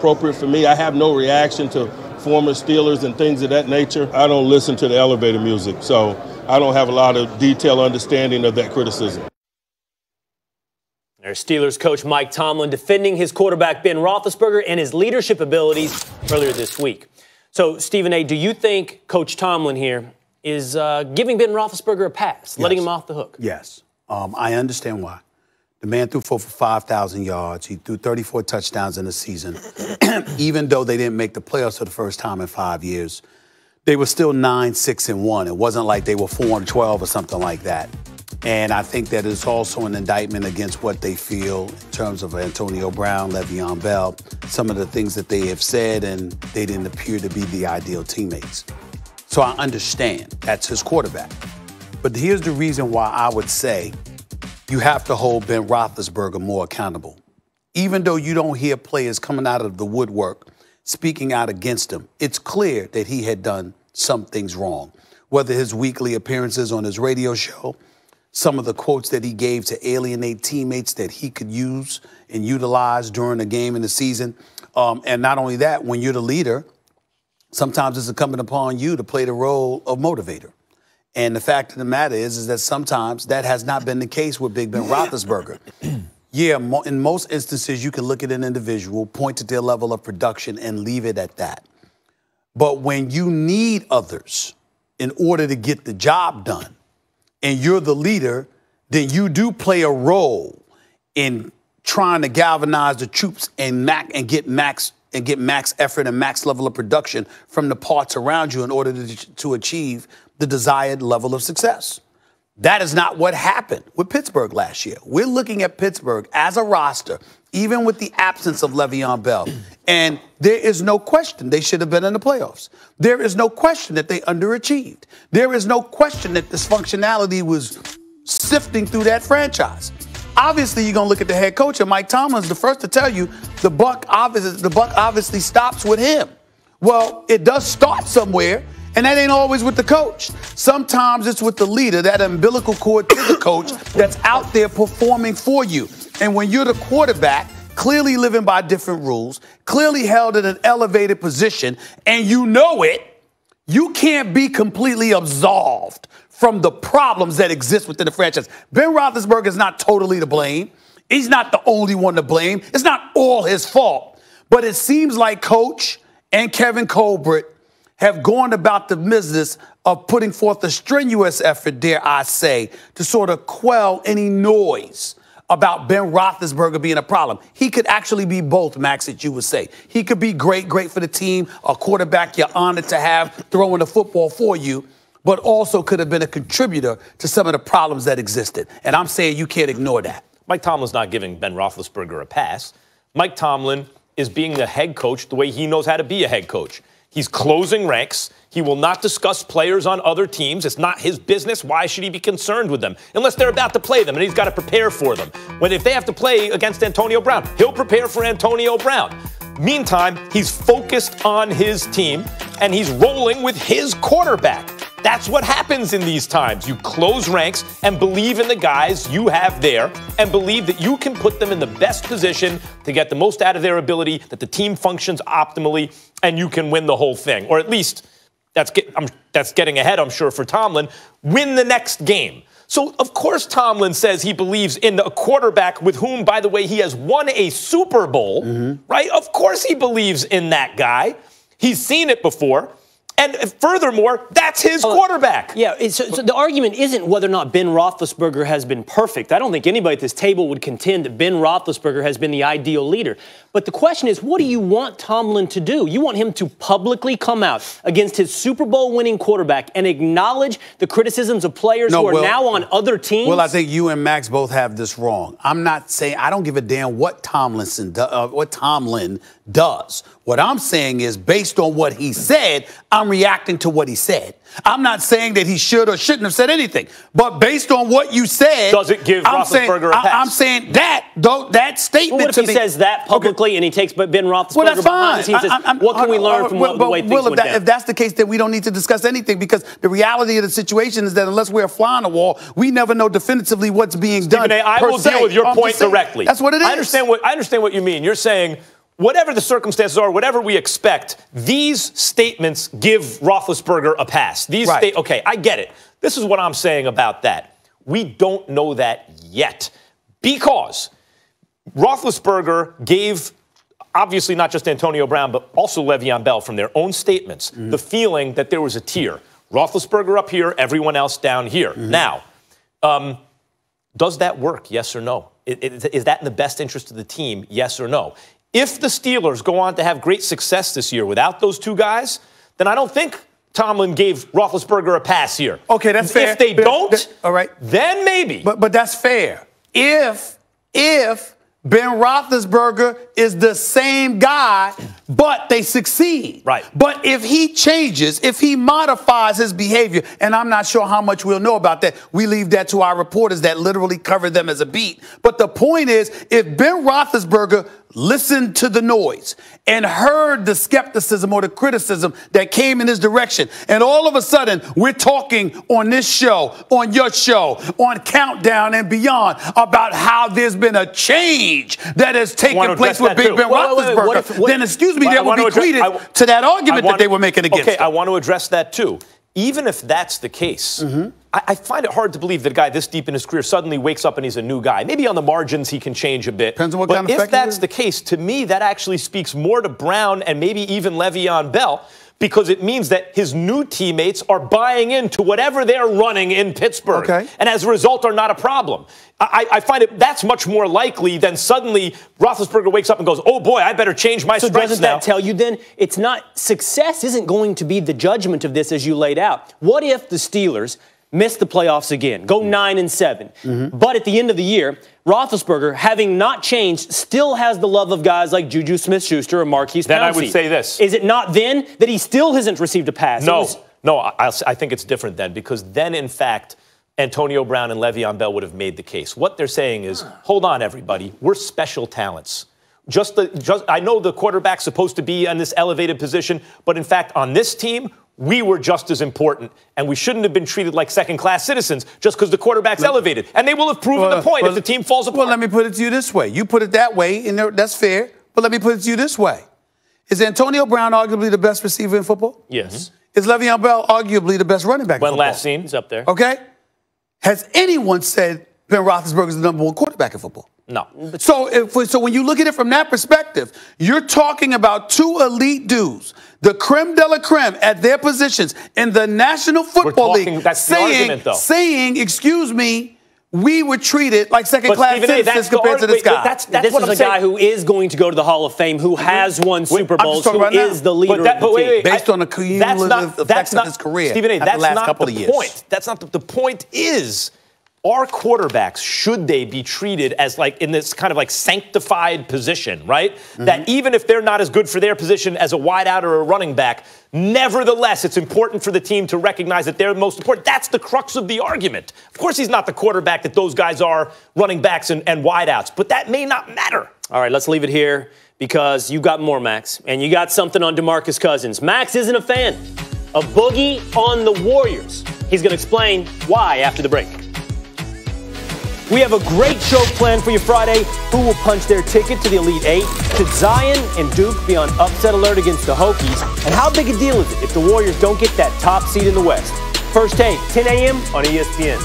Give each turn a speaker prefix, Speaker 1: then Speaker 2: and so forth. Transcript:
Speaker 1: appropriate for me. I have no reaction to former Steelers and things of that nature. I don't listen to the elevator music, so I don't have a lot of detailed understanding of that criticism.
Speaker 2: There's Steelers coach Mike Tomlin defending his quarterback Ben Roethlisberger and his leadership abilities earlier this week. So, Stephen A., do you think Coach Tomlin here is giving Ben Roethlisberger a pass, letting him off the hook?
Speaker 3: Yes. I understand why. The man threw for 5,000 yards. He threw 34 touchdowns in the season. Even though they didn't make the playoffs for the first time in 5 years, they were still 9-6-1. It wasn't like they were 4-12 or something like that. And I think that it's also an indictment against what they feel in terms of Antonio Brown, Le'Veon Bell, some of the things that they have said, and they didn't appear to be the ideal teammates. So I understand that's his quarterback. But here's the reason why I would say you have to hold Ben Roethlisberger more accountable. Even though you don't hear players coming out of the woodwork speaking out against him, it's clear that he had done some things wrong. Whether his weekly appearances on his radio show, some of the quotes that he gave to alienate teammates that he could use and utilize during a game in the season. And not only that, when you're the leader, sometimes it's incumbent upon you to play the role of motivator. And the fact of the matter is that sometimes that has not been the case with Big Ben Roethlisberger. Yeah, in most instances, you can look at an individual, point to their level of production, and leave it at that. But when you need others in order to get the job done, and you're the leader, then you do play a role in trying to galvanize the troops and get max effort and max level of production from the parts around you in order to achieve the desired level of success. That is not what happened with Pittsburgh last year. We're looking at Pittsburgh as a roster, even with the absence of Le'Veon Bell. And there is no question they should have been in the playoffs. There is no question that they underachieved. There is no question that this functionality was sifting through that franchise. Obviously, you're going to look at the head coach, and Mike Tomlin's the first to tell you the buck obviously stops with him. Well, it does start somewhere, and that ain't always with the coach. Sometimes it's with the leader, that umbilical cord to the coach that's out there performing for you. And when you're the quarterback, clearly living by different rules, clearly held in an elevated position, and you know it, you can't be completely absolved from the problems that exist within the franchise. Ben Roethlisberger is not totally to blame. He's not the only one to blame. It's not all his fault. But it seems like Coach and Kevin Colbert have gone about the business of putting forth a strenuous effort, dare I say, to sort of quell any noise about Ben Roethlisberger being a problem. He could actually be both, Max, that you would say. He could be great for the team, a quarterback you're honored to have throwing the football for you, but also could have been a contributor to some of the problems that existed. And I'm saying you can't ignore that.
Speaker 2: Mike Tomlin's not giving Ben Roethlisberger a pass. Mike Tomlin is being the head coach the way he knows how to be a head coach. He's closing ranks. He will not discuss players on other teams. It's not his business. Why should he be concerned with them? Unless they're about to play them, and he's got to prepare for them. If they have to play against Antonio Brown, he'll prepare for Antonio Brown. Meantime, he's focused on his team, and he's rolling with his quarterback. That's what happens in these times. You close ranks and believe in the guys you have there and believe that you can put them in the best position to get the most out of their ability, that the team functions optimally, and you can win the whole thing. Or at least that's getting ahead, I'm sure, for Tomlin. Win the next game. So, of course, Tomlin says he believes in a quarterback with whom, by the way, he has won a Super Bowl, right? Of course he believes in that guy. He's seen it before. And furthermore, that's his quarterback.
Speaker 4: Yeah, so the argument isn't whether or not Ben Roethlisberger has been perfect. I don't think anybody at this table would contend that Ben Roethlisberger has been the ideal leader. But the question is, what do you want Tomlin to do? You want him to publicly come out against his Super Bowl winning quarterback and acknowledge the criticisms of players who are now on other teams?
Speaker 3: Well, I think you and Max both have this wrong. I'm not saying, I don't give a damn what Tomlin does. What I'm saying is, based on what he said, I'm reacting to what he said. I'm not saying that he should or shouldn't have said anything. But based on what you said,
Speaker 2: does it give Roethlisberger a pass?
Speaker 3: I'm saying that statement.
Speaker 4: Well, what if he says that publicly and he takes Ben Roethlisberger
Speaker 3: well, that's fine.
Speaker 4: behind the scenes and says, what can we learn from the way things went down?
Speaker 3: If that's the case, then we don't need to discuss anything, because the reality of the situation is that unless we're a fly on the wall, we never know definitively what's being done.
Speaker 2: I will deal with your point directly.
Speaker 3: That's what it is.
Speaker 2: I understand what you mean. You're saying, whatever the circumstances are, whatever we expect, these statements give Roethlisberger a pass. Okay, I get it. This is what I'm saying about that. We don't know that yet because Roethlisberger gave, obviously not just Antonio Brown, but also Le'Veon Bell from their own statements, the feeling that there was a tier. Roethlisberger up here, everyone else down here. Now, does that work, yes or no? Is that in the best interest of the team, yes or no? If the Steelers go on to have great success this year without those two guys, then I don't think Tomlin gave Roethlisberger a pass here.
Speaker 3: Okay, that's fair.
Speaker 2: If they don't,
Speaker 3: all right,
Speaker 2: then maybe.
Speaker 3: But that's fair. If Ben Roethlisberger is the same guy, but they succeed.
Speaker 2: Right.
Speaker 3: But if he changes, if he modifies his behavior, and I'm not sure how much we'll know about that, we leave that to our reporters that literally cover them as a beat. But the point is, if Ben Roethlisberger listened to the noise and heard the skepticism or the criticism that came in his direction, and all of a sudden we're talking on this show, on your show, on Countdown and Beyond about how there's been a change that has taken place with Big Ben Roethlisberger, then excuse me, that would be treated to that argument that they were making against him.
Speaker 2: I want to address that too. Even if that's the case, I find it hard to believe that a guy this deep in his career suddenly wakes up and he's a new guy. Maybe on the margins he can change a bit.
Speaker 3: Depends on what
Speaker 2: but
Speaker 3: kind of
Speaker 2: if that's the case, to me, that actually speaks more to Brown and maybe even Le'Veon Bell, because it means that his new teammates are buying into whatever they're running in Pittsburgh.
Speaker 3: Okay.
Speaker 2: And as a result are not a problem. I find that's much more likely than suddenly Roethlisberger wakes up and goes, oh boy, I better change my stripes now.
Speaker 4: So doesn't that tell you then it's not, success isn't going to be the judgment of this as you laid out. What if the Steelers miss the playoffs again, go 9-7, but at the end of the year, Roethlisberger, having not changed, still has the love of guys like Juju Smith-Schuster or Marquise Pouncey?
Speaker 2: Then I would say this.
Speaker 4: Is it not then that he still hasn't received a pass?
Speaker 2: No, I think it's different then, because then, in fact, Antonio Brown and Le'Veon Bell would have made the case. What they're saying is, hold on, everybody, we're special talents. I know the quarterback's supposed to be in this elevated position, but in fact, on this team, we were just as important, and we shouldn't have been treated like second-class citizens just because the quarterback's elevated. And they will have proven the point if the team falls apart.
Speaker 3: Well, let me put it to you this way. You put it that way, and that's fair, but let me put it to you this way. Is Antonio Brown arguably the best receiver in football?
Speaker 4: Yes.
Speaker 3: Is Le'Veon Bell arguably the best running back in football?
Speaker 2: When last seen,
Speaker 4: he's up there.
Speaker 3: Okay? Has anyone said Ben Roethlisberger is the number one quarterback in football?
Speaker 2: No.
Speaker 3: So when you look at it from that perspective, you're talking about two elite dudes, the creme de la creme at their positions in the National Football League, saying, excuse me, we were treated like second-class citizens compared to this guy.
Speaker 4: This is a guy who is going to go to the Hall of Fame, who has won Super Bowls, who is the leader of the team.
Speaker 3: Based on the cumulative effects of his career,
Speaker 2: Stephen A., that's
Speaker 3: the last
Speaker 2: not
Speaker 3: couple
Speaker 2: the
Speaker 3: of years.
Speaker 2: point. That's not the point is, our quarterbacks, should they be treated as like in this kind of like sanctified position, right? That even if they're not as good for their position as a wideout or a running back, nevertheless, it's important for the team to recognize that they're the most important. That's the crux of the argument. Of course, he's not the quarterback that those guys are, running backs and wideouts, but that may not matter.
Speaker 4: All right, let's leave it here because you got more, Max, and you got something on DeMarcus Cousins. Max isn't a fan of Boogie on the Warriors. He's going to explain why after the break. We have a great show planned for you Friday. Who will punch their ticket to the Elite Eight? Should Zion and Duke be on upset alert against the Hokies? And how big a deal is it if the Warriors don't get that top seed in the West? First Take, 10 a.m. on ESPN.